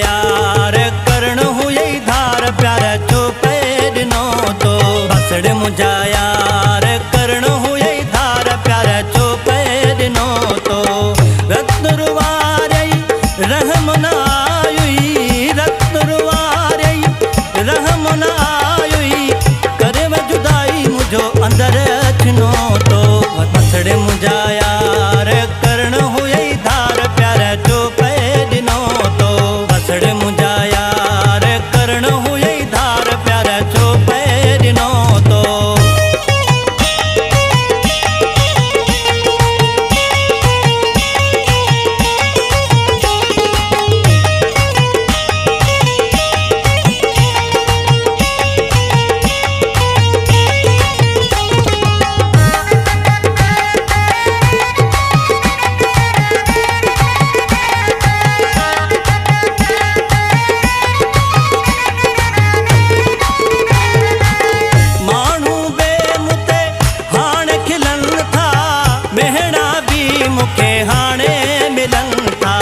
यार करण हुए धार प्यार चुपे दिनो तो बसड़ मुझा यार करण हुए धार प्यार चुपे दिनो तो रत्न रुवारे रहम न आयुई रत्न रुवारे रहम न आयुई करे व जुदाई मुझो अंदर अचनो तो बसड़ मुझा यार करण हुए धार प्यार चुपे दिनो तो बसड़ मुझा यार करण हुए धार प्यार चुपे दिनो तो मुखे हाणे मिलन था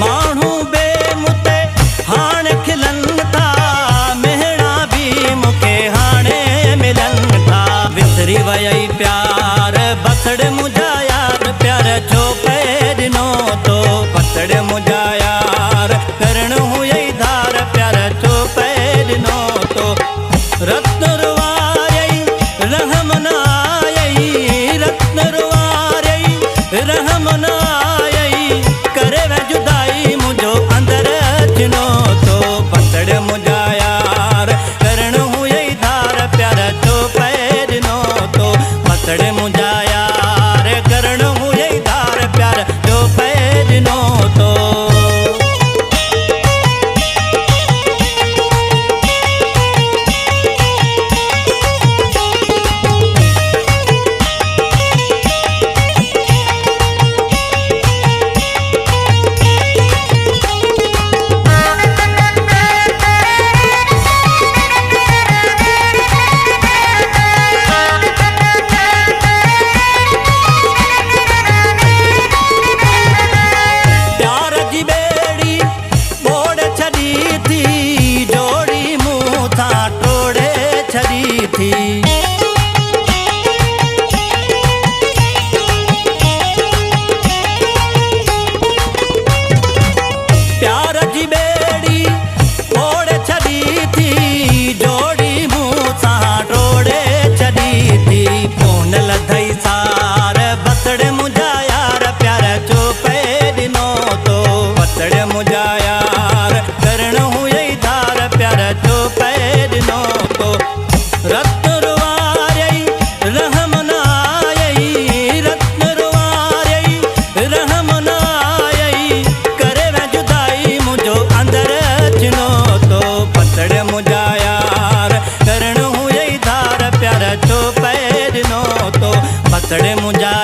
माण्हू बेमुते हाणे खिलन था मेहणा भी मुखे हाणे मिलन था विसरी वई प्यार बसड़ मुझा यार प्यार चुपे दिनो तो बसड़ मुझा यार करण हुए धार प्यार चुपे दिनो तो रत्न रुवारे रहम न आयई रत्न रुवारे रहम न आयई करे व जुदाई मुझो अंदर अचनो तो बसड़ मुझा यार करण हुए धार प्यार चुपे दिनो तो बसड़ मुझा यार करण हुए धार प्यार चुपे दिनो तो जोड़ी मुँह था टोड़े छड़ी थी प्यार जी बेड़ी ओड़े छड़ी थी जोड़ी मुँह था टोड़े छड़ी थी फोन लधई सार बसड़ मुझा यार प्यार चुपे दिनो तो बसड़ मुझा यार करण हुए धार प्यार चुपे दिनो तो रत्न रुवारे रहम न आयई रत्न रुवारे रहम न आयई करे व जुदाई मुझो अंदर अचनो तो बसड़ मुझा यार करण हुए धार प्यार चुपे दिनो तो बसड़ मुझा